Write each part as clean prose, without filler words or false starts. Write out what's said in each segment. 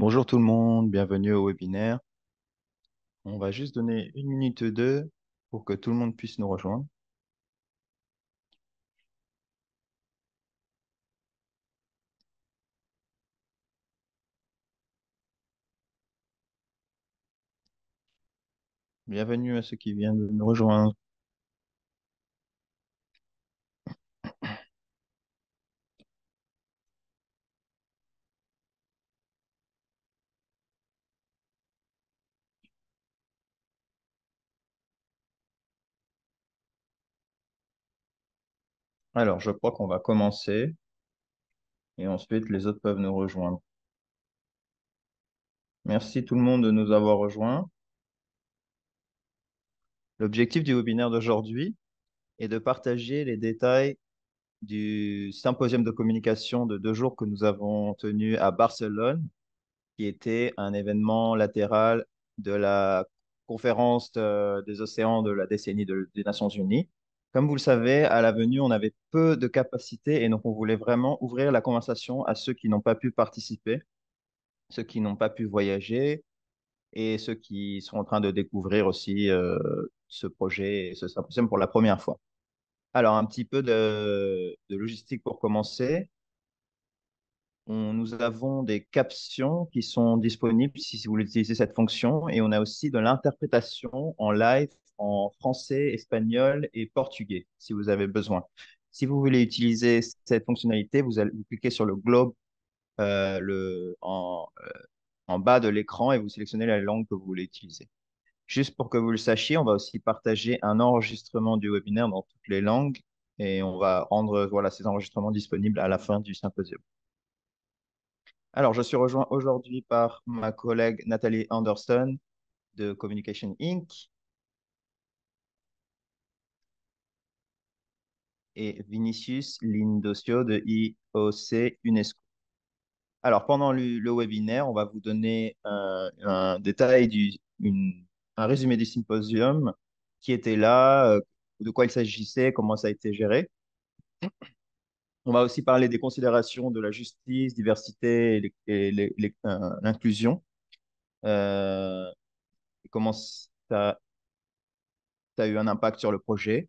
Bonjour tout le monde, bienvenue au webinaire. On va juste donner une minute ou deux pour que tout le monde puisse nous rejoindre. Bienvenue à ceux qui viennent de nous rejoindre. Alors, je crois qu'on va commencer et ensuite les autres peuvent nous rejoindre. Merci tout le monde de nous avoir rejoints. L'objectif du webinaire d'aujourd'hui est de partager les détails du symposium de communication de 2 jours que nous avons tenu à Barcelone, qui était un événement latéral de la conférence des océans de la décennie des Nations Unies. Comme vous le savez, à la venue, on avait peu de capacités et donc on voulait vraiment ouvrir la conversation à ceux qui n'ont pas pu participer, ceux qui n'ont pas pu voyager et ceux qui sont en train de découvrir aussi ce projet et ce symposium pour la première fois. Alors, un petit peu de logistique pour commencer. Nous avons des captions qui sont disponibles si vous voulez utiliser cette fonction et on a aussi de l'interprétation en live en français, espagnol et portugais si vous avez besoin. Si vous voulez utiliser cette fonctionnalité, vous cliquez sur le globe en bas de l'écran et vous sélectionnez la langue que vous voulez utiliser. Juste pour que vous le sachiez, on va aussi partager un enregistrement du webinaire dans toutes les langues et on va rendre voilà, ces enregistrements disponibles à la fin du symposium. Alors, je suis rejoint aujourd'hui par ma collègue Nathalie Anderson de Communication Inc. et Vinicius Lindosio de IOC UNESCO. Alors, pendant le webinaire, on va vous donner un détail un résumé du symposium, qui était là, de quoi il s'agissait, comment ça a été géré. On va aussi parler des considérations de la justice, diversité et l'inclusion, et comment ça a eu un impact sur le projet.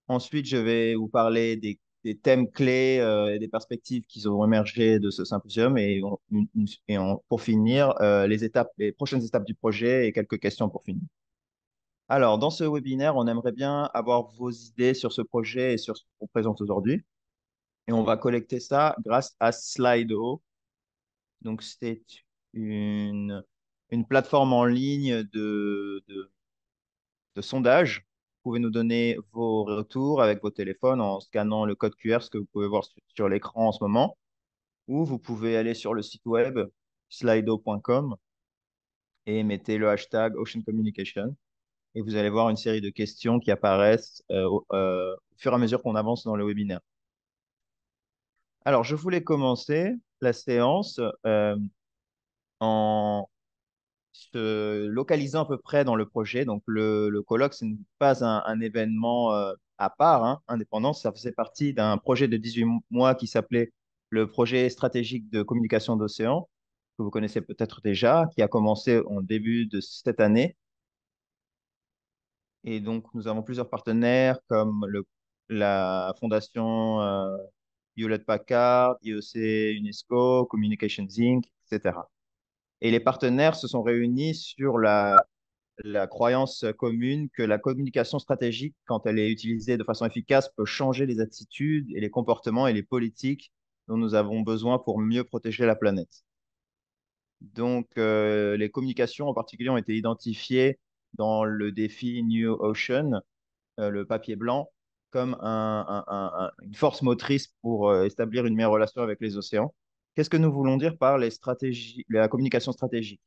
Ensuite, je vais vous parler des thèmes clés et des perspectives qui ont émergé de ce symposium pour finir, les prochaines étapes du projet et quelques questions pour finir. Alors, dans ce webinaire, on aimerait bien avoir vos idées sur ce projet et sur ce qu'on présente aujourd'hui. Et on va collecter ça grâce à Slido. Donc, c'est une, une plateforme en ligne de sondage. Vous pouvez nous donner vos retours avec vos téléphones en scannant le code QR, ce que vous pouvez voir sur l'écran en ce moment, ou vous pouvez aller sur le site web slido.com et mettez le hashtag Ocean Communication et vous allez voir une série de questions qui apparaissent au fur et à mesure qu'on avance dans le webinaire. Alors, je voulais commencer la séance en se localisant à peu près dans le projet. Donc, le colloque, ce n'est pas un événement à part, hein, indépendant. Ça faisait partie d'un projet de 18 mois qui s'appelait le projet stratégique de communication d'océan, que vous connaissez peut-être déjà, qui a commencé en début de cette année. Et donc, nous avons plusieurs partenaires comme la fondation Hewlett-Packard, IOC UNESCO, Communications Inc., etc. Et les partenaires se sont réunis sur la croyance commune que la communication stratégique, quand elle est utilisée de façon efficace, peut changer les attitudes et les comportements et les politiques dont nous avons besoin pour mieux protéger la planète. Donc, les communications en particulier ont été identifiées dans le défi New Ocean, le papier blanc, comme une force motrice pour établir une meilleure relation avec les océans. Qu'est-ce que nous voulons dire par les stratégies, la communication stratégique?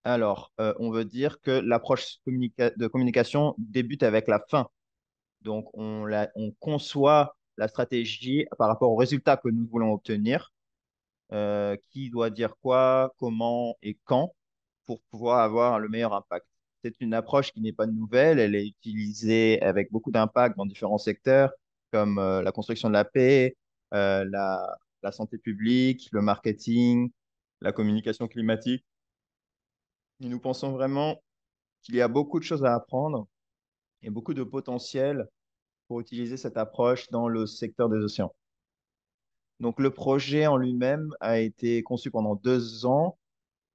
Alors, on veut dire que l'approche de communication débute avec la fin. Donc, on conçoit la stratégie par rapport aux résultats que nous voulons obtenir, qui doit dire quoi, comment et quand pour pouvoir avoir le meilleur impact. C'est une approche qui n'est pas nouvelle, elle est utilisée avec beaucoup d'impact dans différents secteurs, comme la construction de la paix, la santé publique, le marketing, la communication climatique. Et nous pensons vraiment qu'il y a beaucoup de choses à apprendre et beaucoup de potentiel pour utiliser cette approche dans le secteur des océans. Donc, le projet en lui-même a été conçu pendant 2 ans.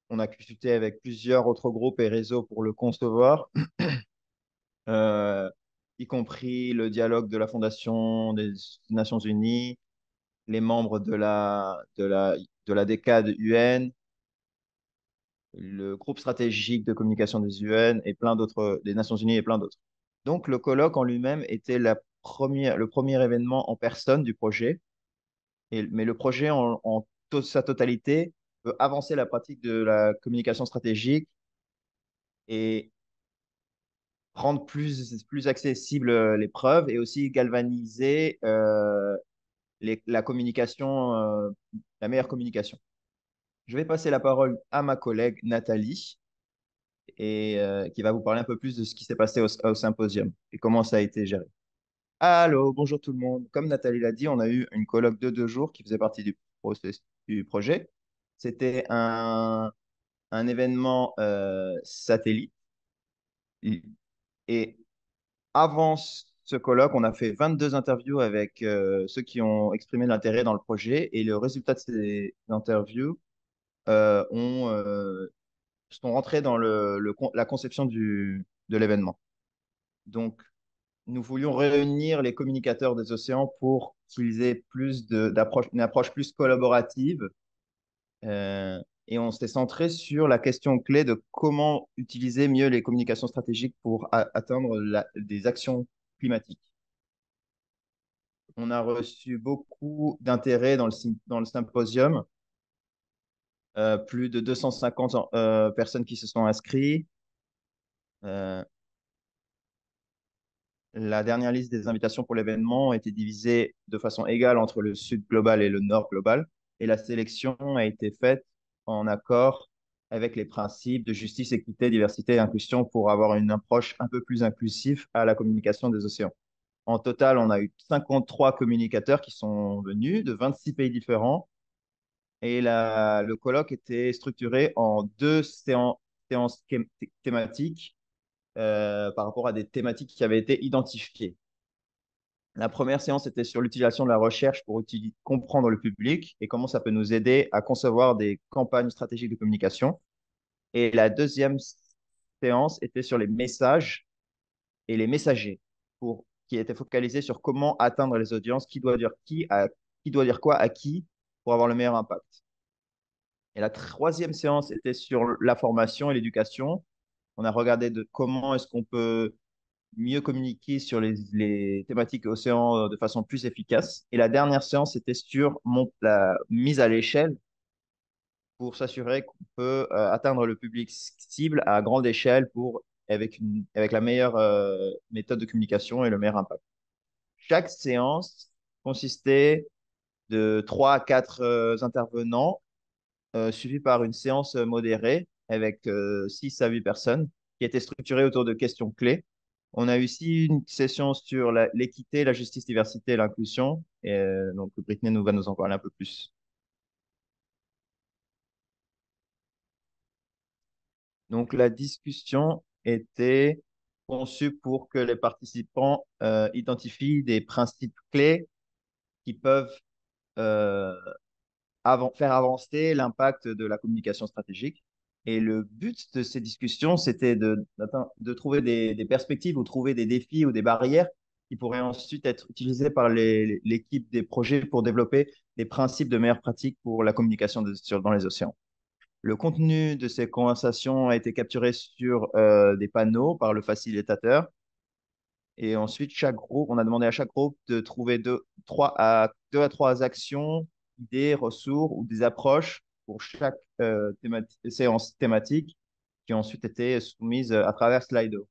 On a discuté avec plusieurs autres groupes et réseaux pour le concevoir, euh, y compris le dialogue de la Fondation des Nations Unies, les membres de la DECAD UN, le groupe stratégique de communication des UN et plein d'autres, des Nations Unies et plein d'autres. Donc, le colloque en lui-même était le premier événement en personne du projet. Mais le projet en sa totalité veut avancer la pratique de la communication stratégique et rendre plus accessible les preuves et aussi galvaniser la communication, la meilleure communication. Je vais passer la parole à ma collègue Nathalie et qui va vous parler un peu plus de ce qui s'est passé au symposium et comment ça a été géré. Allô, bonjour tout le monde. Comme Nathalie l'a dit, on a eu une colloque de 2 jours qui faisait partie du projet. C'était un événement satellite. Et avant ce colloque, on a fait 22 interviews avec ceux qui ont exprimé de l'intérêt dans le projet. Et le résultat de ces interviews euh, ont, euh, sont rentrés dans la conception de l'événement. Donc, nous voulions réunir les communicateurs des océans pour qu'ils aient une approche plus collaborative. euh, et on s'est centré sur la question clé de comment utiliser mieux les communications stratégiques pour atteindre des actions climatiques. On a reçu beaucoup d'intérêt dans le symposium, plus de 250 personnes qui se sont inscrites. Euh, La dernière liste des invitations pour l'événement a été divisée de façon égale entre le sud global et le nord global, et la sélection a été faite en accord avec les principes de justice, équité, diversité et inclusion pour avoir une approche un peu plus inclusive à la communication des océans. En total, on a eu 53 communicateurs qui sont venus de 26 pays différents, et le colloque était structuré en 2 séances thématiques par rapport à des thématiques qui avaient été identifiées. La première séance était sur l'utilisation de la recherche pour comprendre le public et comment ça peut nous aider à concevoir des campagnes stratégiques de communication. Et la deuxième séance était sur les messages et les messagers, qui était focalisée sur comment atteindre les audiences, qui doit dire quoi à qui pour avoir le meilleur impact. Et la troisième séance était sur la formation et l'éducation. On a regardé de comment est-ce qu'on peut mieux communiquer sur les thématiques océans de façon plus efficace. Et la dernière séance était sur la mise à l'échelle pour s'assurer qu'on peut atteindre le public cible à grande échelle avec la meilleure méthode de communication et le meilleur impact. Chaque séance consistait de 3 à 4 intervenants, suivis par une séance modérée avec 6 à 8 personnes, qui était structurée autour de questions clés. On a eu aussi une session sur l'équité, la justice, diversité et l'inclusion. Et donc, Brittany va nous en parler un peu plus. Donc, la discussion était conçue pour que les participants identifient des principes clés qui peuvent euh, faire avancer l'impact de la communication stratégique. Et le but de ces discussions, c'était de trouver des perspectives ou trouver des défis ou des barrières qui pourraient ensuite être utilisés par l'équipe des projets pour développer des principes de meilleures pratiques pour la communication dans les océans. Le contenu de ces conversations a été capturé sur des panneaux par le facilitateur. Et ensuite, on a demandé à chaque groupe de trouver deux à trois actions, idées, ressources ou des approches pour chaque séance thématique qui ont ensuite été soumises à travers Slido.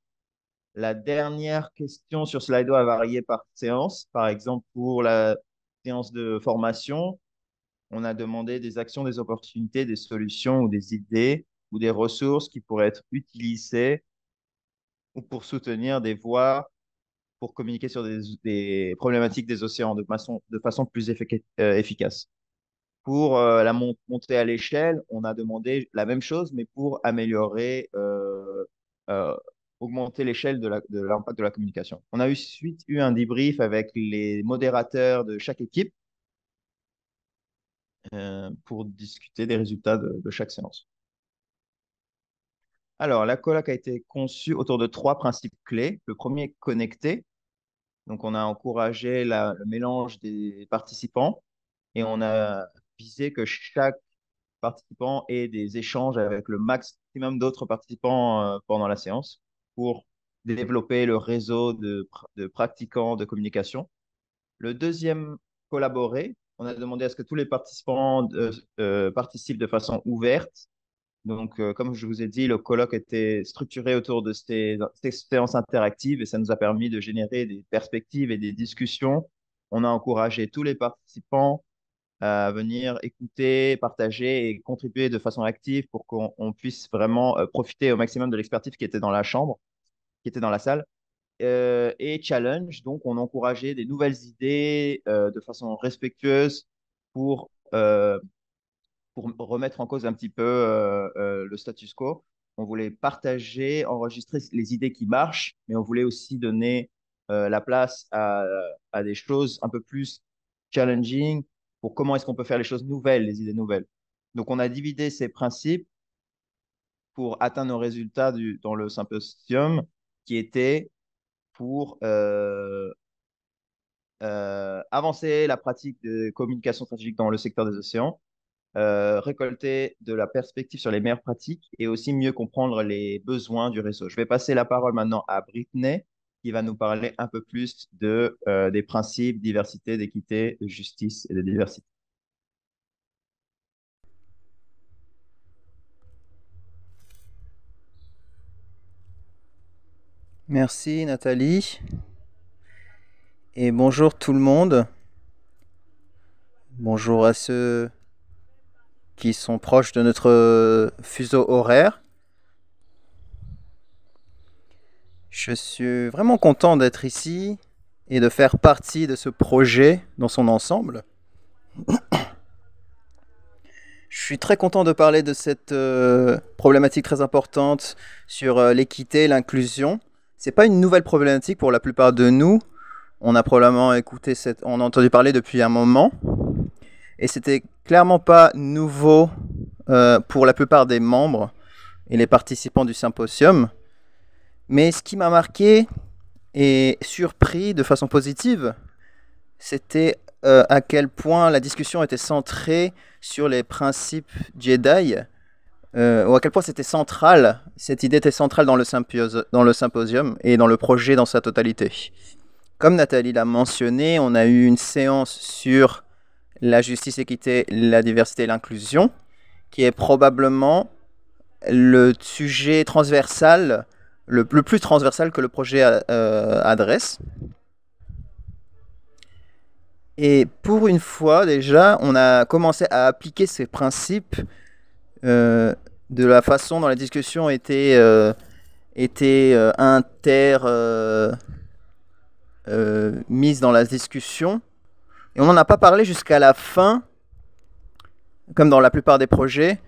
La dernière question sur Slido a varié par séance. Par exemple, pour la séance de formation, on a demandé des actions, des opportunités, des solutions ou des idées ou des ressources qui pourraient être utilisées ou pour soutenir des voies pour communiquer sur des problématiques des océans de façon plus efficace. Pour la montée à l'échelle, on a demandé la même chose, mais pour améliorer, euh, augmenter l'échelle de l'impact de la communication. On a ensuite eu un débrief avec les modérateurs de chaque équipe pour discuter des résultats de chaque séance. Alors, la colloque a été conçue autour de trois principes clés. Le premier, connecter. Donc, on a encouragé le mélange des participants et on a visé que chaque participant ait des échanges avec le maximum d'autres participants pendant la séance pour développer le réseau de pratiquants de communication. Le deuxième, collaborer. On a demandé à ce que tous les participants participent de façon ouverte. Donc, comme je vous ai dit, le colloque était structuré autour de ces séances interactives et ça nous a permis de générer des perspectives et des discussions. On a encouragé tous les participants à venir écouter, partager et contribuer de façon active pour qu'on puisse vraiment profiter au maximum de l'expertise qui était dans la chambre, qui était dans la salle. Et challenge, donc on encourageait des nouvelles idées de façon respectueuse pour pour remettre en cause un petit peu le status quo. On voulait partager, enregistrer les idées qui marchent, mais on voulait aussi donner la place à des choses un peu plus challenging pour comment est-ce qu'on peut faire les choses nouvelles, les idées nouvelles. Donc, on a divisé ces principes pour atteindre nos résultats dans le symposium qui était pour avancer la pratique de communication stratégique dans le secteur des océans, récolter de la perspective sur les meilleures pratiques et aussi mieux comprendre les besoins du réseau. Je vais passer la parole maintenant à Britney qui va nous parler un peu plus des principes diversité, d'équité, de justice et de diversité. Merci Nathalie et bonjour tout le monde. Bonjour à ceux qui sont proches de notre fuseau horaire. Je suis vraiment content d'être ici et de faire partie de ce projet dans son ensemble. Je suis très content de parler de cette problématique très importante sur l'équité et l'inclusion. C'est pas une nouvelle problématique pour la plupart de nous. On a probablement on a entendu parler depuis un moment. Et c'était clairement pas nouveau pour la plupart des membres et les participants du symposium. Mais ce qui m'a marqué et surpris de façon positive, c'était à quel point la discussion était centrée sur les principes Jedi, ou à quel point c'était central, cette idée était centrale dans le symposium et dans le projet dans sa totalité. Comme Nathalie l'a mentionné, on a eu une séance sur la justice, l'équité, la diversité et l'inclusion, qui est probablement le sujet transversal, le plus transversal que le projet adresse. Et pour une fois, déjà, on a commencé à appliquer ces principes de la façon dont la discussion était mise dans la discussion. Et on n'en a pas parlé jusqu'à la fin, comme dans la plupart des projets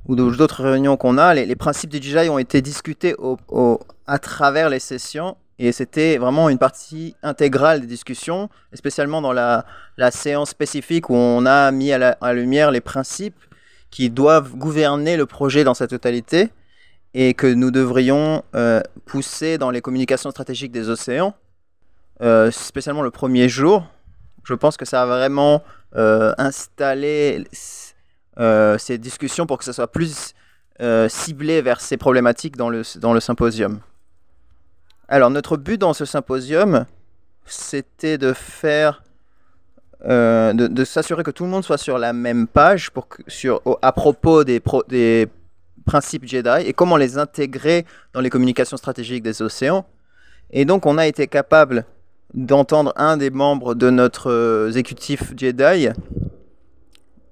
ou d'autres réunions qu'on a. Les principes du DJI ont été discutés à travers les sessions. Et c'était vraiment une partie intégrale des discussions, spécialement dans la séance spécifique où on a mis à la lumière les principes qui doivent gouverner le projet dans sa totalité et que nous devrions pousser dans les communications stratégiques des océans, spécialement le premier jour. Je pense que ça a vraiment installé ces discussions pour que ça soit plus ciblé vers ces problématiques dans le symposium. Alors, notre but dans ce symposium, c'était de s'assurer que tout le monde soit sur la même page à propos des principes Jedi et comment les intégrer dans les communications stratégiques des océans. Et donc, on a été capable d'entendre un des membres de notre exécutif Jedi,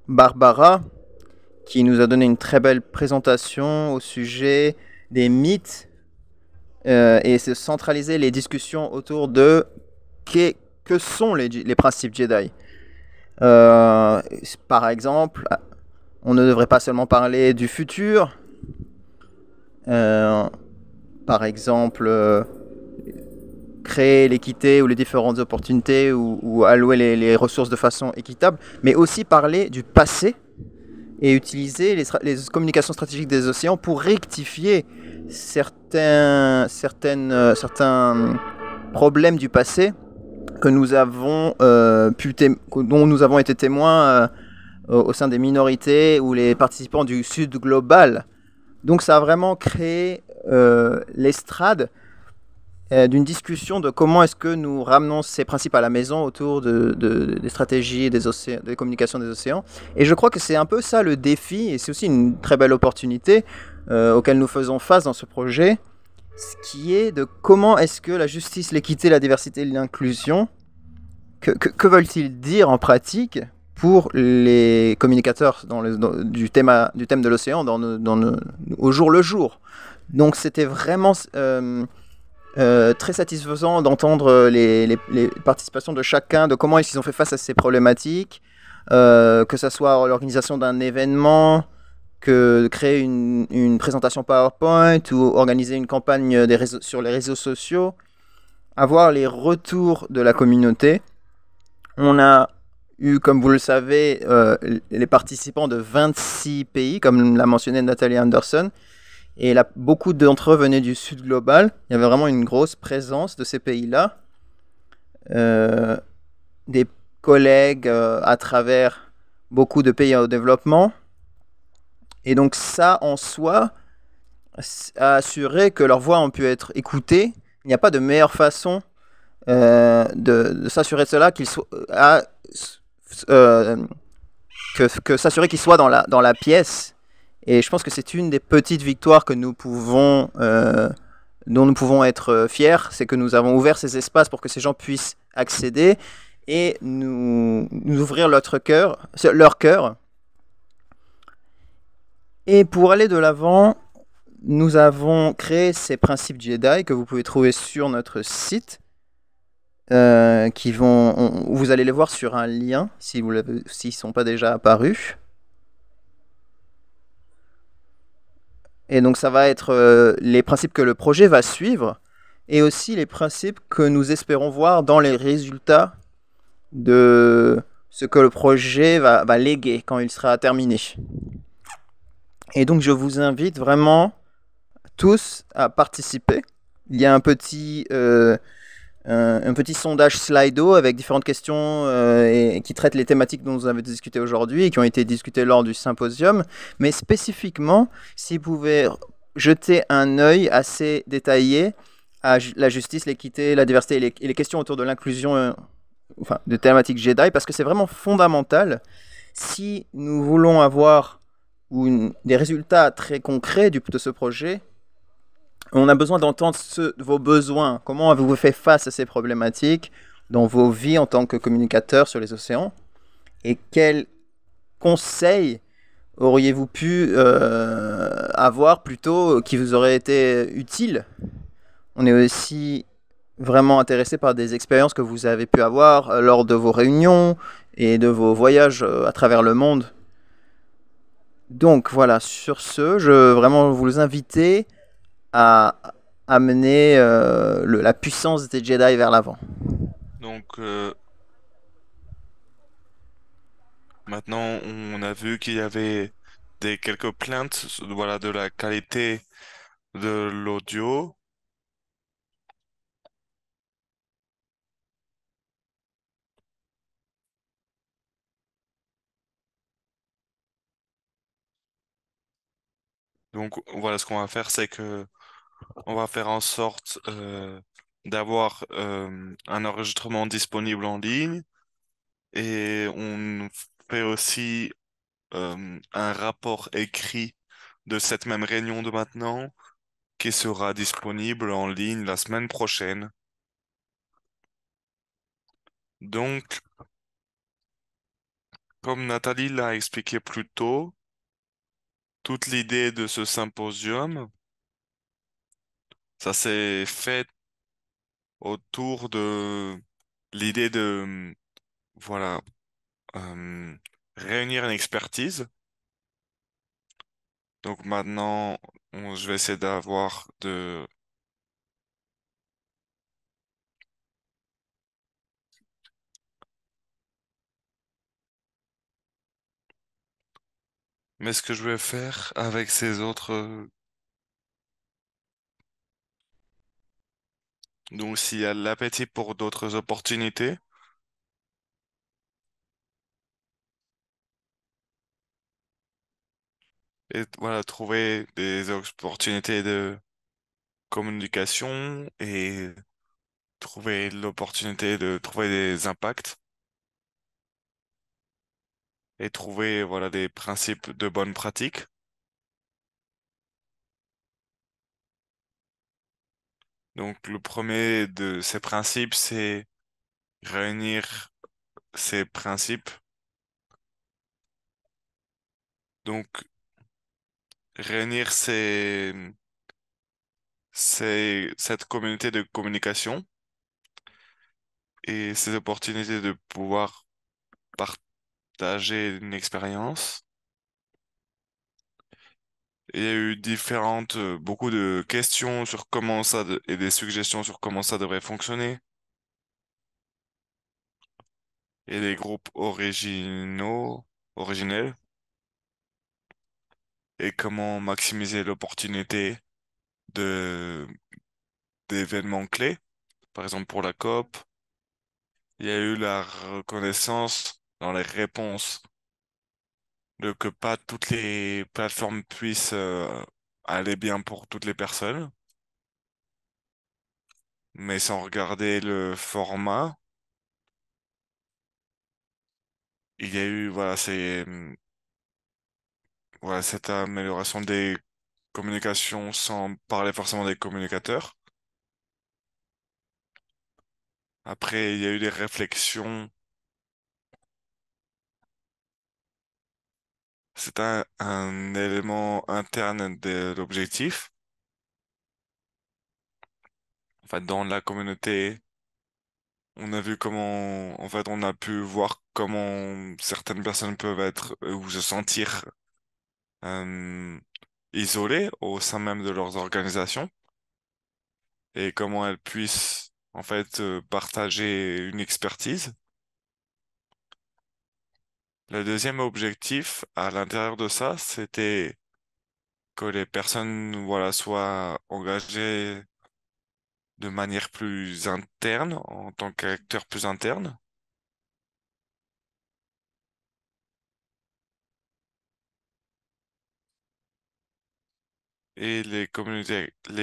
Barbara, qui nous a donné une très belle présentation au sujet des mythes et se centraliser les discussions autour de que sont les principes Jedi. Par exemple, on ne devrait pas seulement parler du futur, euh, par exemple, créer l'équité ou les différentes opportunités ou allouer les ressources de façon équitable, mais aussi parler du passé et utiliser les communications stratégiques des océans pour rectifier certains problèmes du passé que nous avons dont nous avons été témoins au sein des minorités ou les participants du Sud global. Donc ça a vraiment créé l'estrade d'une discussion de comment est-ce que nous ramenons ces principes à la maison autour des stratégies des communications des océans. Et je crois que c'est un peu ça le défi, et c'est aussi une très belle opportunité auquel nous faisons face dans ce projet, ce qui est de comment est-ce que la justice, l'équité, la diversité et l'inclusion, que veulent-ils dire en pratique pour les communicateurs du thème de l'océan au jour le jour. Donc c'était vraiment très satisfaisant d'entendre les participations de chacun, de comment ils ont fait face à ces problématiques, que ce soit l'organisation d'un événement, que de créer une présentation PowerPoint ou organiser une campagne sur les réseaux sociaux, avoir les retours de la communauté. On a eu, comme vous le savez, les participants de 26 pays, comme l'a mentionné Nathalie Anderson. Et là, beaucoup d'entre eux venaient du Sud global. Il y avait vraiment une grosse présence de ces pays-là. Euh, des collègues à travers beaucoup de pays au développement. Et donc ça, en soi, a assuré que leurs voix ont pu être écoutées. Il n'y a pas de meilleure façon de s'assurer de cela euh, que s'assurer qu'ils soient dans la pièce. Et je pense que c'est une des petites victoires que dont nous pouvons être fiers, c'est que nous avons ouvert ces espaces pour que ces gens puissent accéder et nous ouvrir leur cœur. Et pour aller de l'avant, nous avons créé ces principes Jedi que vous pouvez trouver sur notre site. Vous allez les voir sur un lien s'ils ne sont pas déjà apparus. Et donc ça va être les principes que le projet va suivre et aussi les principes que nous espérons voir dans les résultats de ce que le projet va léguer quand il sera terminé. Et donc je vous invite vraiment tous à participer. Il y a un petit sondage Slido avec différentes questions qui traitent les thématiques dont vous avez discuté aujourd'hui et qui ont été discutées lors du symposium. Mais spécifiquement, si vous pouvez jeter un œil assez détaillé à la justice, l'équité, la diversité et les questions autour de l'inclusion, enfin, de thématiques Jedi, parce que c'est vraiment fondamental si nous voulons avoir des résultats très concrets de ce projet. On a besoin d'entendre vos besoins. Comment avez-vous fait face à ces problématiques dans vos vies en tant que communicateur sur les océans? Et quels conseils auriez-vous pu avoir plutôt qui vous auraient été utiles? On est aussi vraiment intéressé par des expériences que vous avez pu avoir lors de vos réunions et de vos voyages à travers le monde. Donc voilà, sur ce, je veux vraiment vous inviter à amener la puissance des Jedi vers l'avant. Donc maintenant, on a vu qu'il y avait quelques plaintes, voilà, de la qualité de l'audio. Donc voilà, ce qu'on va faire, c'est que on va faire en sorte d'avoir un enregistrement disponible en ligne et on fait aussi un rapport écrit de cette même réunion de maintenant qui sera disponible en ligne la semaine prochaine. Donc, comme Nathalie l'a expliqué plus tôt, toute l'idée de ce symposium, ça s'est fait autour de l'idée de, voilà, euh, réunir une expertise. Donc maintenant, je vais essayer d'avoir de... Mais ce que je vais faire avec ces autres... Donc s'il y a l'appétit pour d'autres opportunités, et voilà, trouver des opportunités de communication et trouver l'opportunité de trouver des impacts et trouver, voilà, des principes de bonne pratique. Donc le premier de ces principes, c'est réunir ces principes. Donc réunir cette communauté de communication et ces opportunités de pouvoir partager une expérience. Il y a eu beaucoup de questions sur et des suggestions sur comment ça devrait fonctionner. Et des groupes originels, et comment maximiser l'opportunité de, d'événements clés. Par exemple, pour la COP, il y a eu la reconnaissance dans les réponses de que pas toutes les plateformes puissent aller bien pour toutes les personnes, mais sans regarder le format. Il y a eu voilà, cette amélioration des communications sans parler forcément des communicateurs. Après, il y a eu des réflexions. C'est un élément interne de l'objectif. En fait, dans la communauté, on a vu comment, en fait, on a pu voir comment certaines personnes peuvent être ou se sentir euh, isolées au sein même de leurs organisations, et comment elles puissent, en fait, partager une expertise. Le deuxième objectif à l'intérieur de ça, c'était que les personnes, voilà, soient engagées de manière plus interne, en tant qu'acteur plus interne, et les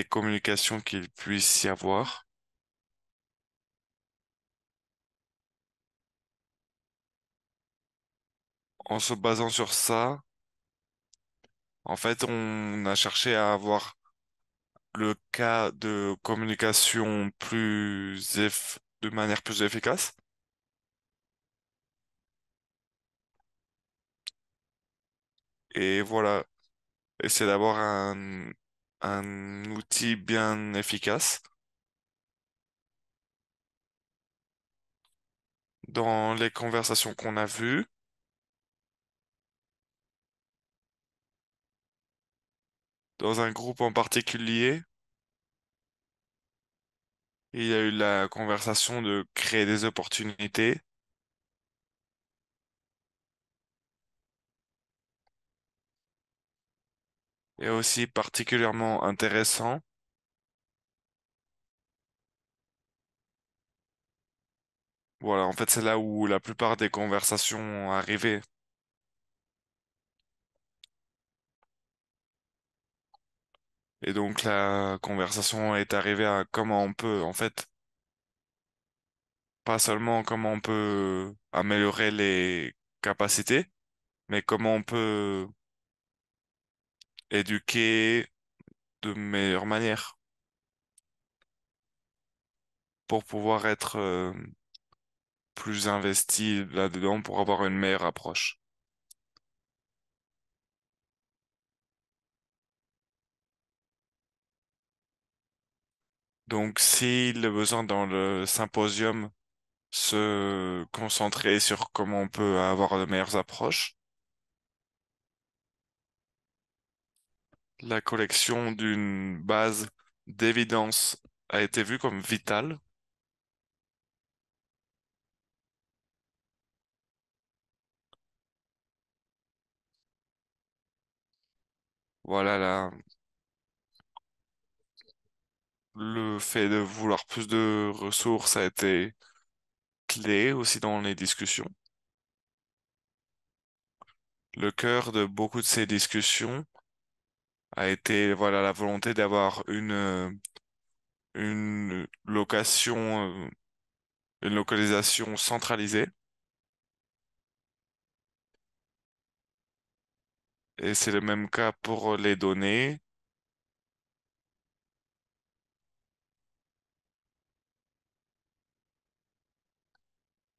communications qu'il puisse y avoir. En se basant sur ça, en fait, on a cherché à avoir le cas de communication de manière plus efficace. Et voilà, essayer d'avoir un outil bien efficace dans les conversations qu'on a vues. Dans un groupe en particulier, il y a eu la conversation de créer des opportunités, et aussi particulièrement intéressant. Voilà, en fait, c'est là où la plupart des conversations arrivaient. Et donc, la conversation est arrivée à comment on peut, en fait, pas seulement comment on peut améliorer les capacités, mais comment on peut éduquer de meilleure manière pour pouvoir être plus investi là-dedans, pour avoir une meilleure approche. Donc, si le besoin dans le symposium se concentrer sur comment on peut avoir de meilleures approches. La collection d'une base d'évidence a été vue comme vitale. Voilà, le fait de vouloir plus de ressources a été clé aussi dans les discussions. Le cœur de beaucoup de ces discussions a été, voilà, la volonté d'avoir une une localisation centralisée. Et c'est le même cas pour les données,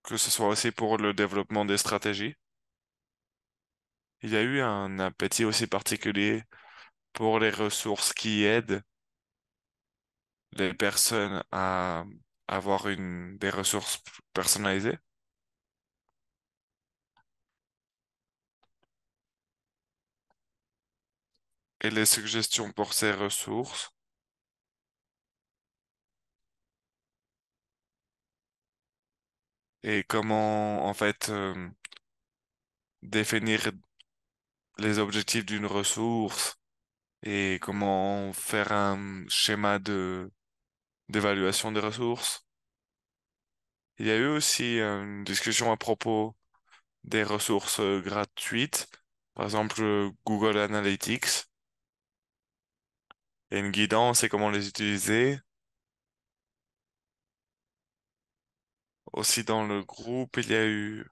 que ce soit aussi pour le développement des stratégies. Il y a eu un appétit aussi particulier pour les ressources qui aident les personnes à avoir des ressources personnalisées. Et les suggestions pour ces ressources et comment en fait définir les objectifs d'une ressource et comment faire un schéma de d'évaluation des ressources. Il y a eu aussi une discussion à propos des ressources gratuites, par exemple Google Analytics, et une guidance et comment les utiliser. Aussi dans le groupe, il y a eu,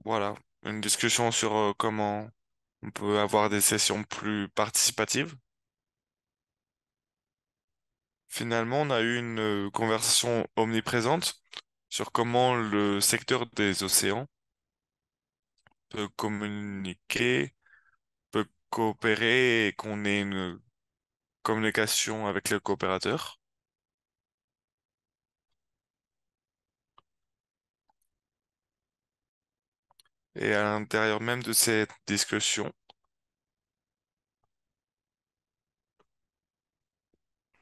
voilà, une discussion sur comment on peut avoir des sessions plus participatives. Finalement, on a eu une conversation omniprésente sur comment le secteur des océans peut communiquer, peut coopérer et qu'on ait une communication avec les coopérateurs. Et à l'intérieur même de cette discussion,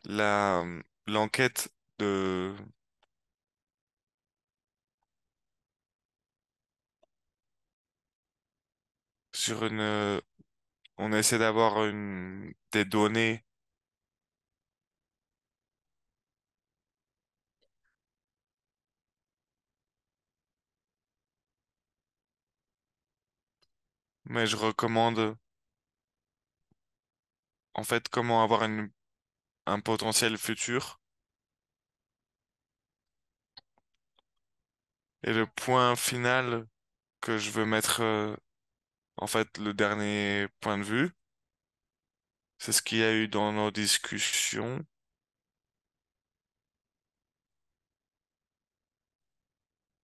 la, l'enquête de, sur on essaie d'avoir des données, mais je recommande en fait comment avoir un potentiel futur. Et le point final que je veux mettre, en fait, le dernier point de vue, c'est ce qu'il y a eu dans nos discussions.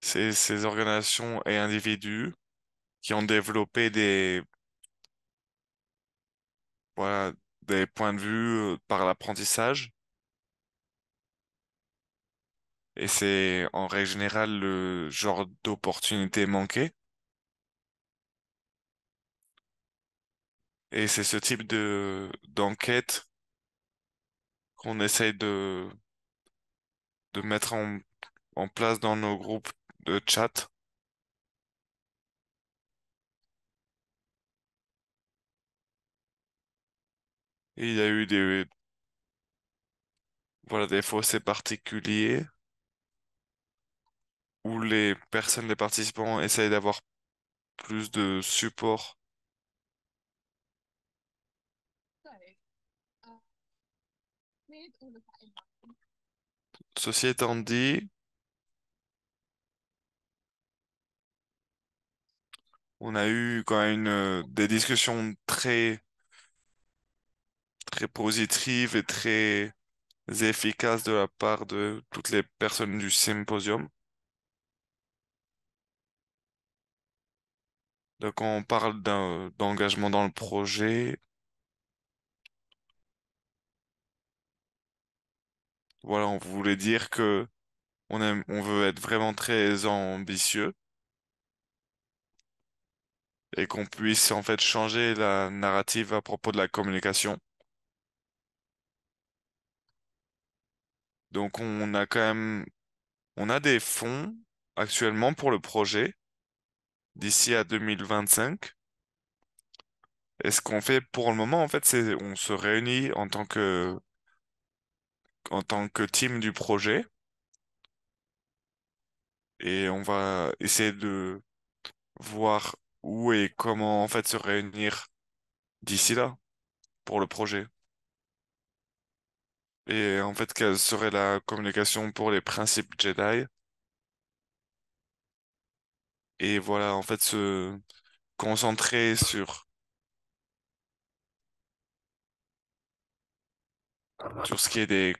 C'est ces organisations et individus qui ont développé voilà, des points de vue par l'apprentissage. Et c'est en règle générale le genre d'opportunité manquée. Et c'est ce type d'enquête qu'on essaye de mettre en place dans nos groupes de chat. Et il y a eu voilà, des fossés particuliers où les personnes, les participants essayent d'avoir plus de support. Ceci étant dit, on a eu quand même des discussions très positives et très efficaces de la part de toutes les personnes du symposium. Donc, quand on parle d'engagement dans le projet, voilà, on voulait dire que on veut être vraiment très ambitieux et qu'on puisse en fait changer la narrative à propos de la communication. Donc on a quand même, on a des fonds actuellement pour le projet d'ici à 2025. Et ce qu'on fait pour le moment, en fait, c'est on se réunit en tant que team du projet et on va essayer de voir où et comment en fait se réunir d'ici là pour le projet. Et en fait, quelle serait la communication pour les principes Jedi? Et voilà, en fait, se concentrer sur ce qui est des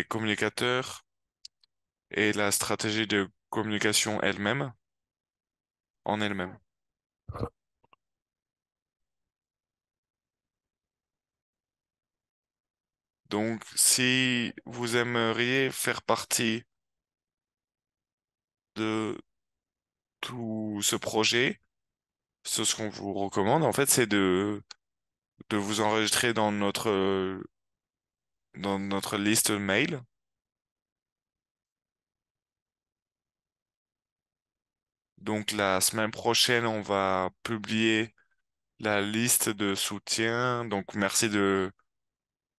communicateurs et la stratégie de communication elle-même, en elle-même. Donc, si vous aimeriez faire partie de tout ce projet, ce qu'on vous recommande, en fait, c'est de vous enregistrer dans notre liste mail. Donc, la semaine prochaine, on va publier la liste de soutien. Donc, merci de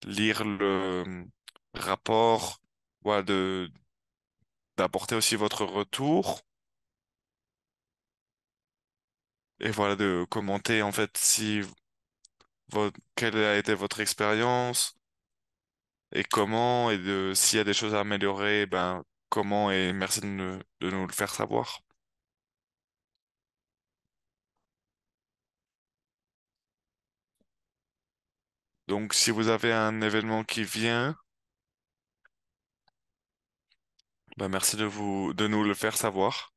lire le rapport, voilà, d'apporter aussi votre retour et voilà, de commenter, en fait, si quelle a été votre expérience et comment, et de s'il y a des choses à améliorer, ben comment, et merci de nous le faire savoir. Donc si vous avez un événement qui vient, ben merci de nous le faire savoir.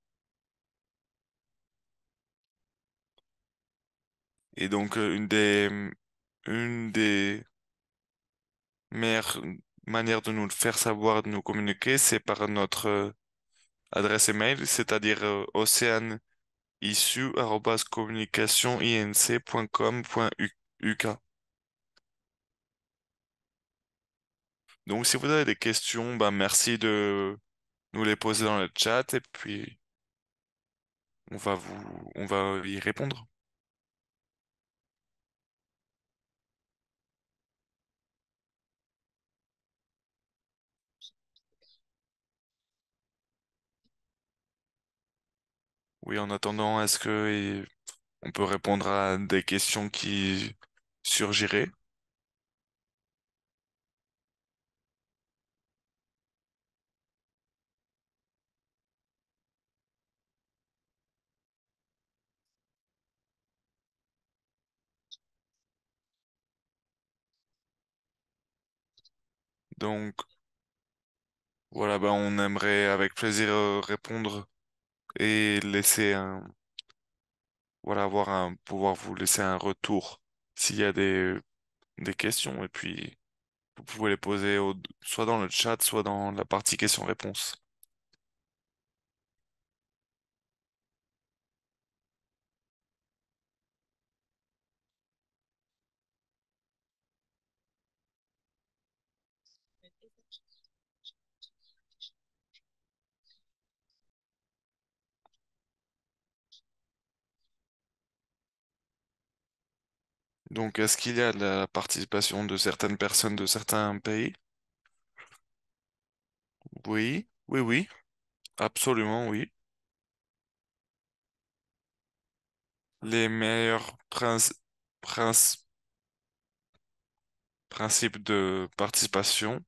Et donc une des meilleures manières de nous le faire savoir, de nous communiquer, c'est par notre adresse email, c'est-à-dire oceanissu@communicationinc.com.uk. Donc, si vous avez des questions, ben, merci de nous les poser dans le chat et puis on va y répondre. Oui, en attendant, est-ce que on peut répondre à des questions qui surgiraient? Donc, voilà, ben, on aimerait avec plaisir répondre et laisser voilà, pouvoir vous laisser un retour s'il y a des questions et puis vous pouvez les poser soit dans le chat, soit dans la partie questions-réponses. Donc, est-ce qu'il y a de la participation de certaines personnes de certains pays? Oui, oui, oui, absolument, oui. Les meilleurs princi- principes de participation.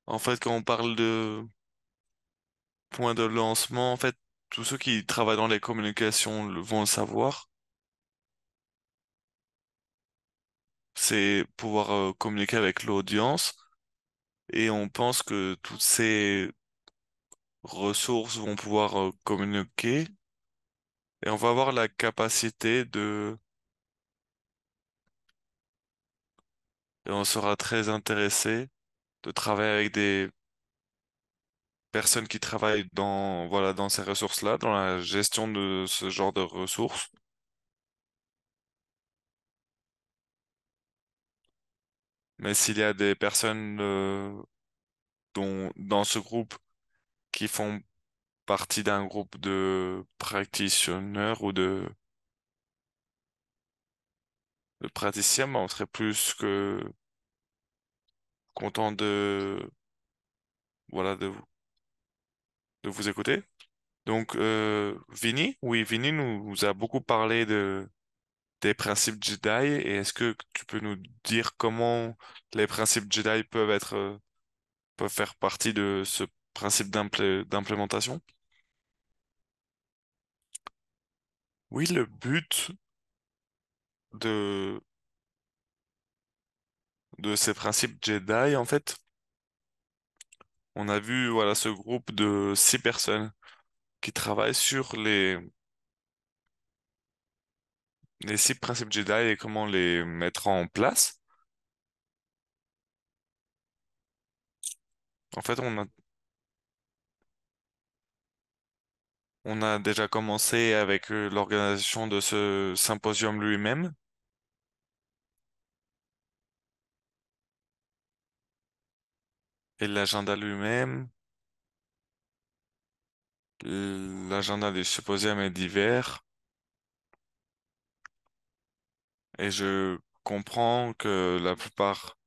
En fait, quand on parle de points de lancement, en fait, tous ceux qui travaillent dans les communications vont le savoir. C'est pouvoir communiquer avec l'audience et on pense que toutes ces ressources vont pouvoir communiquer et on va avoir la capacité et on sera très intéressé de travailler avec personnes qui travaillent dans, voilà, dans ces ressources-là, dans la gestion de ce genre de ressources. Mais s'il y a des personnes dans ce groupe qui font partie d'un groupe de practitioners ou de praticiens, ben, on serait plus que content voilà, de vous écouter. Donc, Vinny, oui, Vinny nous a beaucoup parlé des principes Jedi. Et est-ce que tu peux nous dire comment les principes Jedi peuvent faire partie de ce principe d'implémentation? Oui, le but de, de ces principes Jedi, en fait, on a vu, voilà, ce groupe de 6 personnes qui travaillent sur les 6 principes Jedi et comment les mettre en place. En fait, on a déjà commencé avec l'organisation de ce symposium lui-même et l'agenda lui-même. L'agenda du symposium est divers et je comprends que la plupart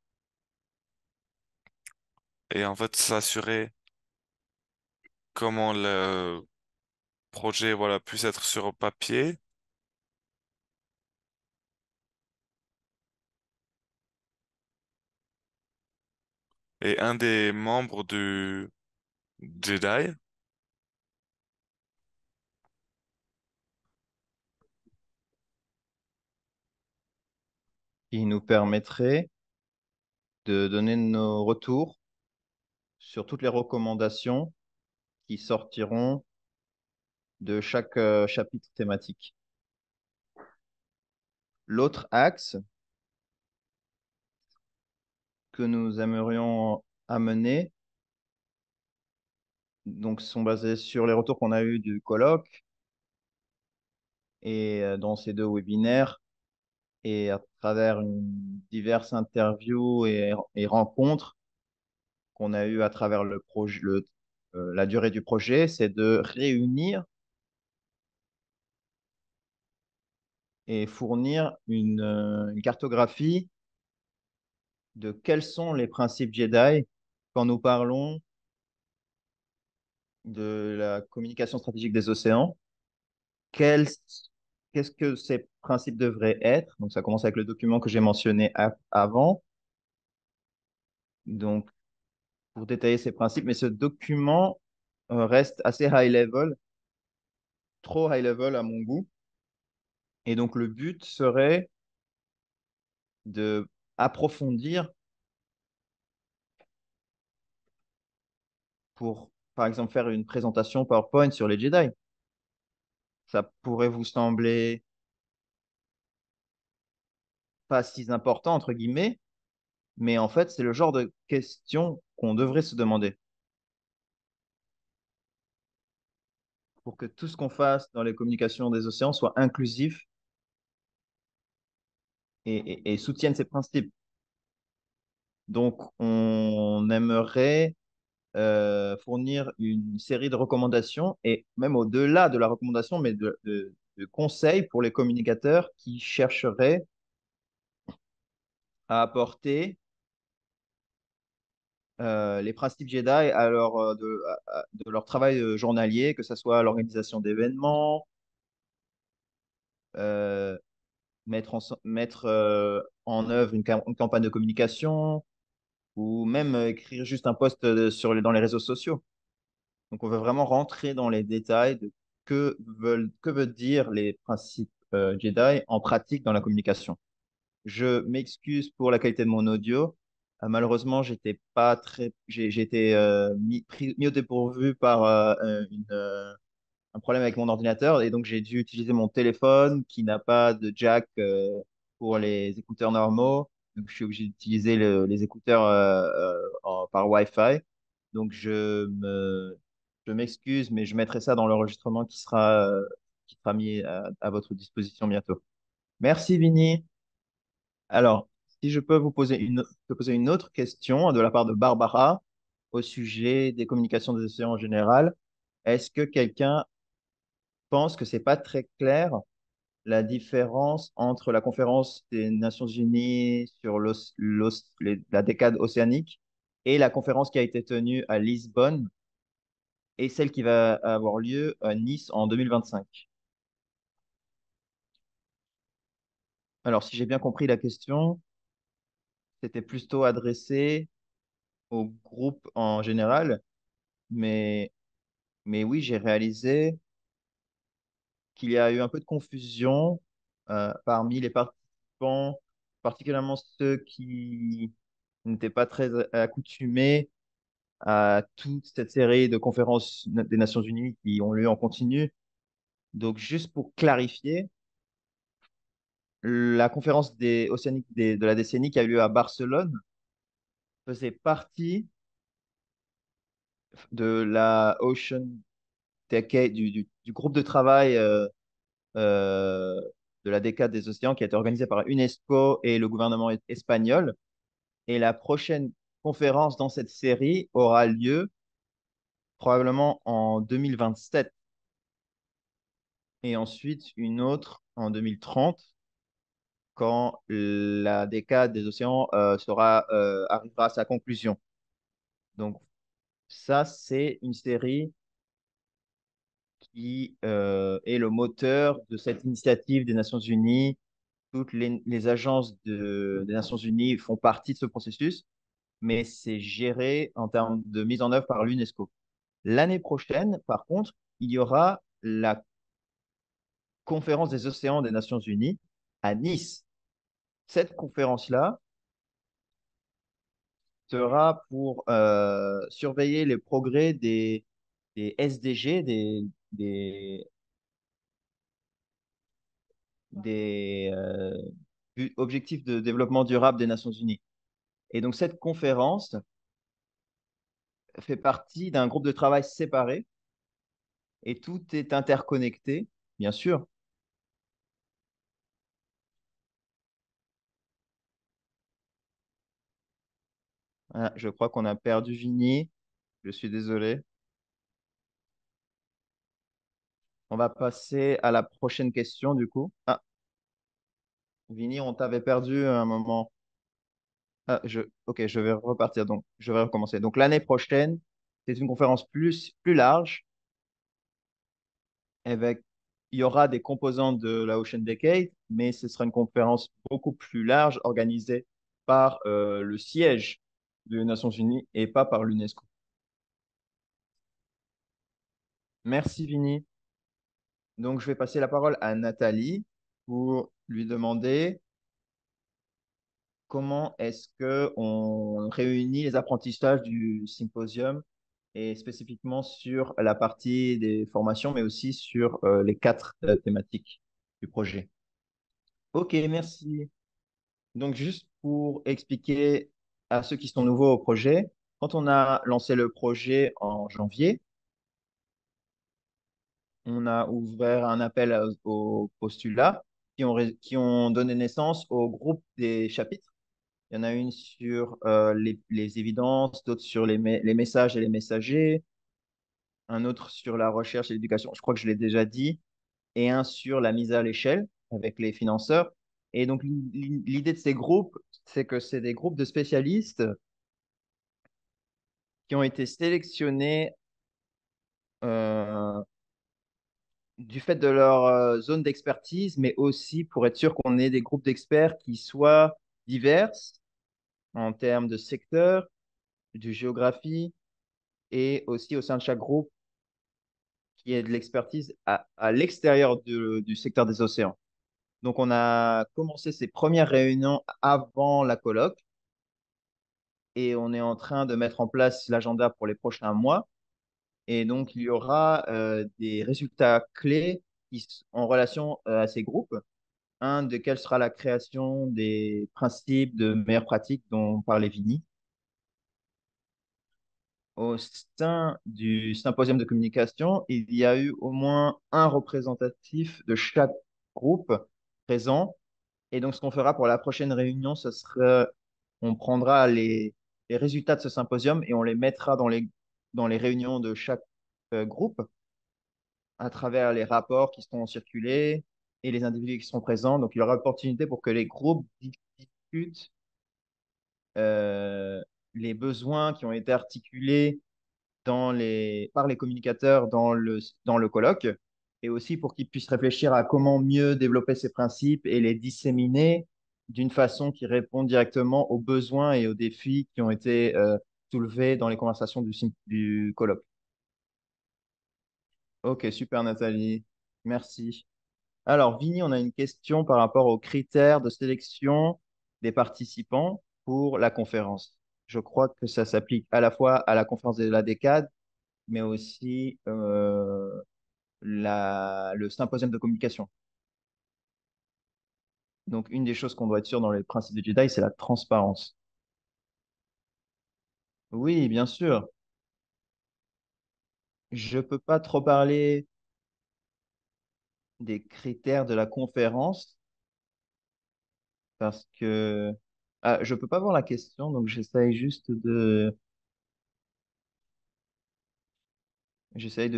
et en fait s'assurer comment le projet voilà puisse être sur papier. Et un des membres du Jedi, qui nous permettrait de donner nos retours sur toutes les recommandations qui sortiront de chaque chapitre thématique. L'autre axe que nous aimerions amener, donc, sont basés sur les retours qu'on a eus du colloque et dans ces 2 webinaires et à travers diverses interviews et rencontres qu'on a eues à travers le projet, la durée du projet, c'est de réunir et fournir une cartographie de quels sont les principes Jedi quand nous parlons de la communication stratégique des océans. Quels- Qu'est-ce que ces principes devraient être? Donc, ça commence avec le document que j'ai mentionné avant. Donc, pour détailler ces principes, mais ce document reste assez high level, trop high level à mon goût. Et donc, le but serait de approfondir pour, par exemple, faire une présentation PowerPoint sur les Jedi. Ça pourrait vous sembler pas si important, entre guillemets, mais en fait, c'est le genre de questions qu'on devrait se demander pour que tout ce qu'on fasse dans les communications des océans soit inclusif et soutienne ces principes. Donc, on aimerait fournir une série de recommandations et même au-delà de la recommandation, mais de conseils pour les communicateurs qui chercheraient à apporter les principes Jedi à de leur travail journalier, que ce soit l'organisation d'événements, euh, mettre en œuvre une campagne de communication ou même écrire juste un post dans les réseaux sociaux. Donc, on veut vraiment rentrer dans les détails de que veulent dire les principes Jedi en pratique dans la communication. Je m'excuse pour la qualité de mon audio. Malheureusement, j'étais pas très, j'ai été mis au dépourvu par un problème avec mon ordinateur et donc j'ai dû utiliser mon téléphone qui n'a pas de jack pour les écouteurs normaux. Donc, je suis obligé d'utiliser les écouteurs par Wi-Fi. Donc, je m'excuse, mais je mettrai ça dans l'enregistrement qui sera mis à votre disposition bientôt. Merci, Vinny. Alors, si je peux te poser une autre question de la part de Barbara au sujet des communications des océans en général. Est-ce que quelqu'un pense que c'est pas très clair la différence entre la conférence des Nations Unies sur la décade océanique et la conférence qui a été tenue à Lisbonne et celle qui va avoir lieu à Nice en 2025? Alors, si j'ai bien compris la question, c'était plutôt adressé au groupe en général, mais, mais oui, j'ai réalisé qu'il y a eu un peu de confusion parmi les participants, particulièrement ceux qui n'étaient pas très accoutumés à toute cette série de conférences des Nations Unies qui ont lieu en continu. Donc, juste pour clarifier, la conférence des océaniques de la décennie qui a eu lieu à Barcelone faisait partie de la Ocean Decade, du groupe de travail euh, de la décade des océans qui a été organisé par UNESCO et le gouvernement espagnol. Et la prochaine conférence dans cette série aura lieu probablement en 2027 et ensuite une autre en 2030 quand la décade des océans arrivera à sa conclusion. Donc ça, c'est une série qui est le moteur de cette initiative des Nations Unies. Toutes les agences des Nations Unies font partie de ce processus, mais c'est géré en termes de mise en œuvre par l'UNESCO. L'année prochaine, par contre, il y aura la conférence des océans des Nations Unies à Nice. Cette conférence-là sera pour surveiller les progrès des SDG, des, des objectifs de développement durable des Nations Unies. Et donc, cette conférence fait partie d'un groupe de travail séparé et tout est interconnecté, bien sûr. Ah, je crois qu'on a perdu Vigny. Je suis désolé. On va passer à la prochaine question, du coup. Ah, Vinny, on t'avait perdu à un moment. Ok, je vais repartir. Donc, je vais recommencer. Donc, l'année prochaine, c'est une conférence plus large avec, il y aura des composants de la Ocean Decade, mais ce sera une conférence beaucoup plus large organisée par le siège des Nations Unies et pas par l'UNESCO. Merci, Vinny. Donc, je vais passer la parole à Nathalie pour lui demander comment est-ce que on réunit les apprentissages du symposium et spécifiquement sur la partie des formations, mais aussi sur les quatre thématiques du projet. Ok, merci. Donc, juste pour expliquer à ceux qui sont nouveaux au projet, quand on a lancé le projet en janvier, on a ouvert un appel aux postulats qui ont donné naissance au groupe des chapitres. Il y en a une sur les évidences, d'autres sur les messages et les messagers, un autre sur la recherche et l'éducation, je crois que je l'ai déjà dit, et un sur la mise à l'échelle avec les financeurs. Et donc, l'idée de ces groupes, c'est que c'est des groupes de spécialistes qui ont été sélectionnés euh, du fait de leur zone d'expertise, mais aussi pour être sûr qu'on ait des groupes d'experts qui soient divers en termes de secteur, de géographie, et aussi au sein de chaque groupe qui ait de l'expertise à l'extérieur du secteur des océans. Donc, on a commencé ces premières réunions avant la colloque et on est en train de mettre en place l'agenda pour les prochains mois. Et donc, il y aura des résultats clés en relation à ces groupes. Un, de quelle sera la création des principes de meilleures pratiques dont parlait Vini. Au sein du symposium de communication, il y a eu au moins un représentatif de chaque groupe présent. Et donc, ce qu'on fera pour la prochaine réunion, ce sera, on prendra les résultats de ce symposium et on les mettra dans les réunions de chaque groupe à travers les rapports qui seront circulés et les individus qui seront présents. Donc, il y aura opportunité pour que les groupes discutent euh, les besoins qui ont été articulés par les communicateurs dans le colloque et aussi pour qu'ils puissent réfléchir à comment mieux développer ces principes et les disséminer d'une façon qui répond directement aux besoins et aux défis qui ont été soulevés dans les conversations du colloque. Ok, super Nathalie, merci. Alors, Vini, on a une question par rapport aux critères de sélection des participants pour la conférence. Je crois que ça s'applique à la fois à la conférence de la décade, mais aussi le symposium de communication. Donc, une des choses qu'on doit être sûr dans les principes de Jedi, c'est la transparence. Oui, bien sûr. Je peux pas trop parler des critères de la conférence parce que je peux pas voir la question, donc j'essaye de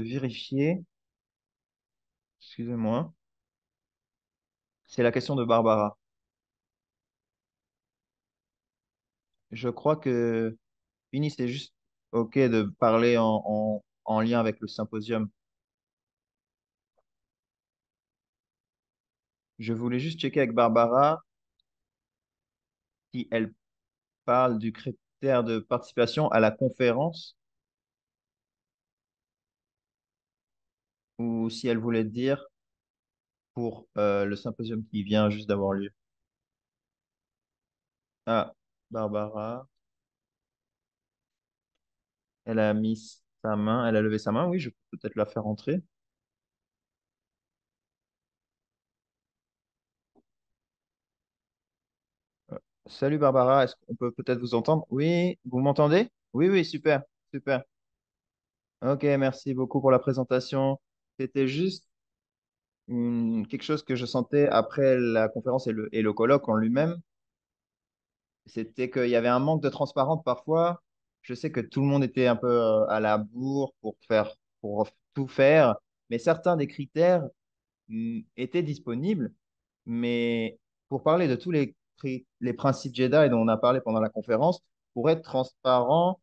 vérifier. Excusez-moi. C'est la question de Barbara. Je crois que Fini, c'est juste OK de parler en lien avec le symposium. Je voulais juste checker avec Barbara si elle parle du critère de participation à la conférence ou si elle voulait dire pour le symposium qui vient juste d'avoir lieu. Ah, Barbara, elle a mis sa main, elle a levé sa main. Oui, je peux peut-être la faire entrer. Salut Barbara, est-ce qu'on peut peut-être vous entendre? Oui, vous m'entendez? Oui, oui, super, super. Ok, merci beaucoup pour la présentation. C'était juste quelque chose que je sentais après la conférence et le colloque en lui-même. C'était qu'il y avait un manque de transparence parfois. Je sais que tout le monde était un peu à la bourre pour tout faire, mais certains des critères étaient disponibles. Mais pour parler de tous les principes Jedi dont on a parlé pendant la conférence, pour être transparent,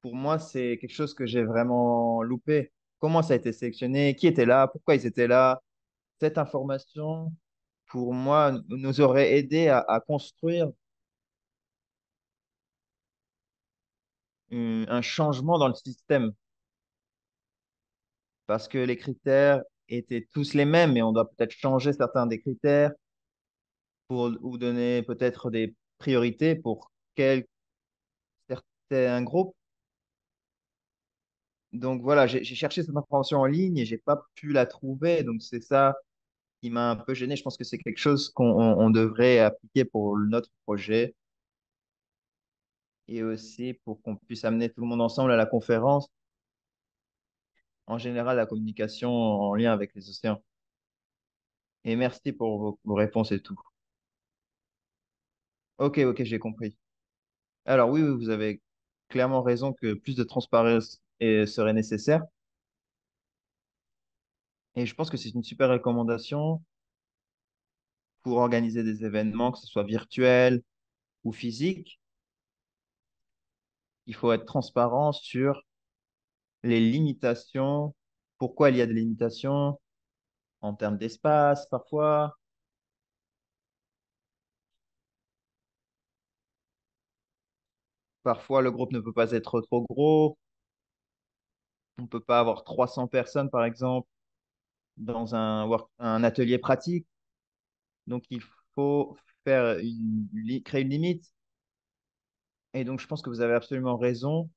pour moi, c'est quelque chose que j'ai vraiment loupé. Comment ça a été sélectionné? Qui était là? Pourquoi ils étaient là? Cette information, pour moi, nous aurait aidé à construire un changement dans le système parce que les critères étaient tous les mêmes, mais on doit peut-être changer certains des critères ou donner peut-être des priorités pour certains groupes. Donc voilà, j'ai cherché cette information en ligne et j'ai pas pu la trouver. Donc c'est ça qui m'a un peu gêné. Je pense que c'est quelque chose qu'on devrait appliquer pour notre projet et aussi pour qu'on puisse amener tout le monde ensemble à la conférence. En général, la communication en lien avec les océans. Et merci pour vos réponses et tout. Ok, ok, j'ai compris. Alors oui, oui, vous avez clairement raison que plus de transparence serait nécessaire. Et je pense que c'est une super recommandation pour organiser des événements, que ce soit virtuel ou physique. Il faut être transparent sur les limitations, pourquoi il y a des limitations en termes d'espace parfois. Parfois, le groupe ne peut pas être trop gros. On ne peut pas avoir 300 personnes, par exemple, dans un atelier pratique. Donc, il faut créer une limite. Et donc, je pense que vous avez absolument raison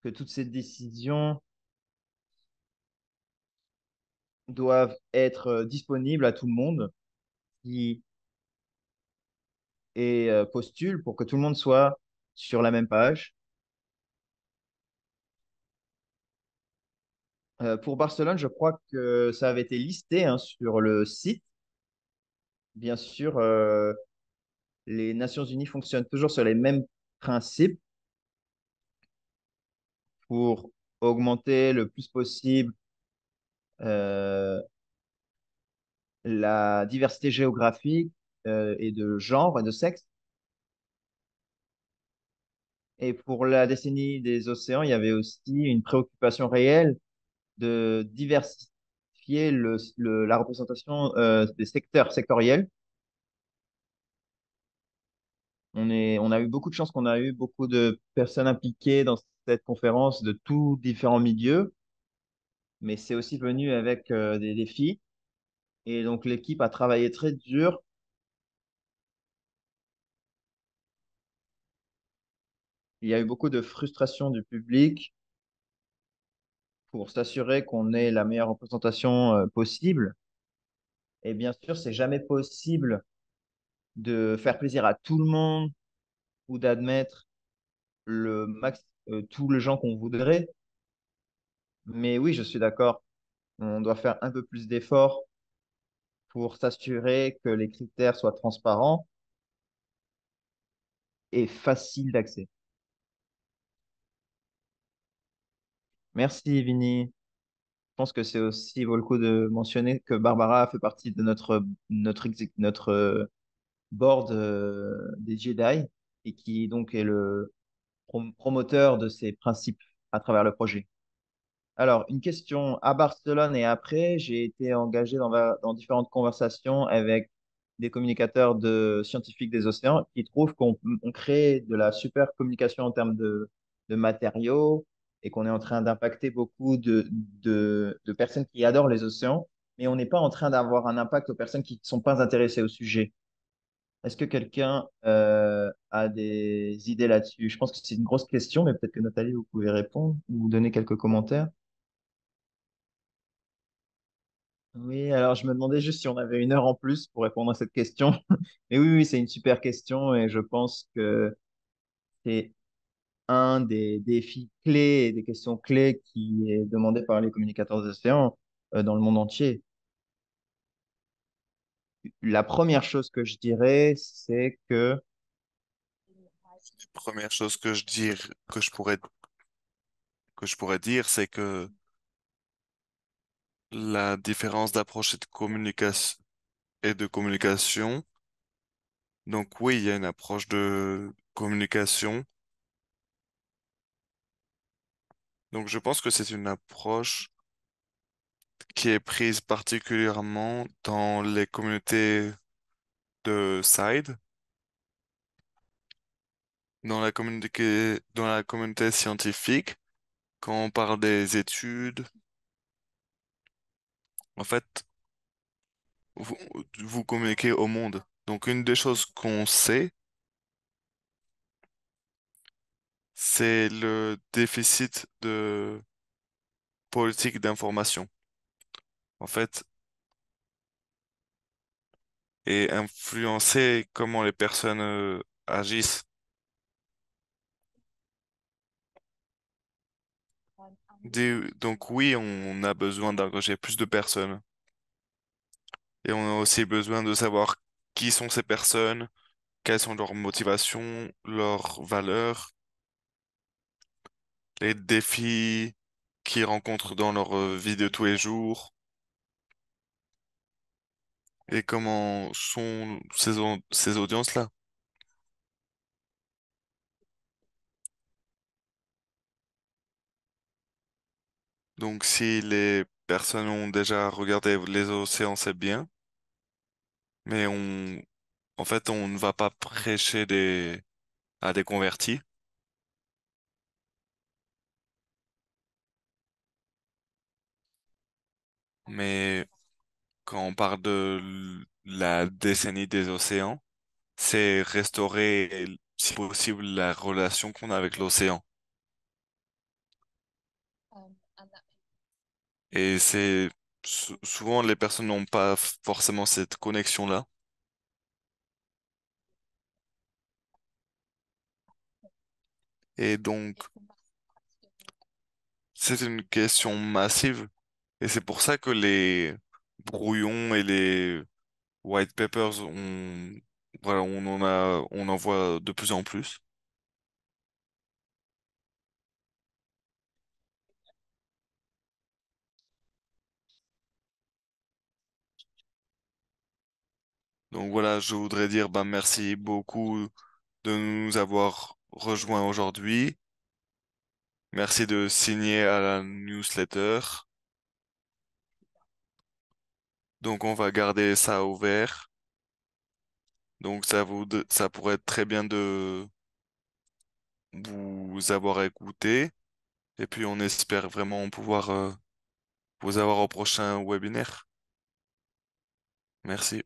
que toutes ces décisions doivent être disponibles à tout le monde qui postule pour que tout le monde soit sur la même page. Pour Barcelone, je crois que ça avait été listé hein, sur le site. Bien sûr, les Nations Unies fonctionnent toujours sur les mêmes principes pour augmenter le plus possible euh, la diversité géographique et de genre et de sexe. Et pour la décennie des océans, il y avait aussi une préoccupation réelle de diversifier la représentation des secteurs sectoriels. On a eu beaucoup de chance qu'on a eu beaucoup de personnes impliquées dans cette conférence de tous différents milieux, mais c'est aussi venu avec des défis. Et donc l'équipe a travaillé très dur. Il y a eu beaucoup de frustration du public pour s'assurer qu'on ait la meilleure représentation possible. Et bien sûr, c'est jamais possible de faire plaisir à tout le monde ou d'admettre tous les gens qu'on voudrait. Mais oui, je suis d'accord. On doit faire un peu plus d'efforts pour s'assurer que les critères soient transparents et faciles d'accès. Merci, Vini. Je pense que c'est aussi vaut le coup de mentionner que Barbara fait partie de notre board des Jedi et qui donc est le promoteur de ces principes à travers le projet. Alors, une question à Barcelone et après, j'ai été engagé dans différentes conversations avec des communicateurs scientifiques des océans qui trouvent qu'on crée de la super communication en termes de matériaux et qu'on est en train d'impacter beaucoup de personnes qui adorent les océans, mais on n'est pas en train d'avoir un impact aux personnes qui ne sont pas intéressées au sujet. Est-ce que quelqu'un a des idées là-dessus? Je pense que c'est une grosse question, mais peut-être que Nathalie, vous pouvez répondre ou donner quelques commentaires. Oui, alors je me demandais juste si on avait une heure en plus pour répondre à cette question. Mais oui, oui, c'est une super question et je pense que c'est un des défis clés et des questions clés qui est demandé par les communicateurs des océans dans le monde entier. La première chose que je dirais, c'est que Première chose que je pourrais dire, c'est que la différence d'approche et de communication. Donc oui, il y a une approche de communication. Donc je pense que c'est une approche qui est prise particulièrement dans les communautés de SIDE, dans la communauté scientifique, quand on parle des études. En fait, vous, vous communiquez au monde. Donc une des choses qu'on sait, c'est le déficit de politique d'information. En fait, et influencer comment les personnes agissent. Donc oui, on a besoin d'engager plus de personnes. Et on a aussi besoin de savoir qui sont ces personnes, quelles sont leurs motivations, leurs valeurs, les défis qu'ils rencontrent dans leur vie de tous les jours et comment sont ces audiences-là. Donc si les personnes ont déjà regardé les océans, c'est bien, mais en fait, on ne va pas prêcher à des convertis. Mais quand on parle de la décennie des océans, c'est restaurer, si possible, la relation qu'on a avec l'océan. Et souvent les personnes n'ont pas forcément cette connexion-là. Et donc, c'est une question massive et c'est pour ça que les brouillons et les white papers, voilà, on en voit de plus en plus. Donc voilà, je voudrais dire bah, merci beaucoup de nous avoir rejoints aujourd'hui. Merci de signer à la newsletter. Donc on va garder ça ouvert. Donc ça pourrait être très bien de vous avoir écouté. Et puis on espère vraiment pouvoir vous avoir au prochain webinaire. Merci.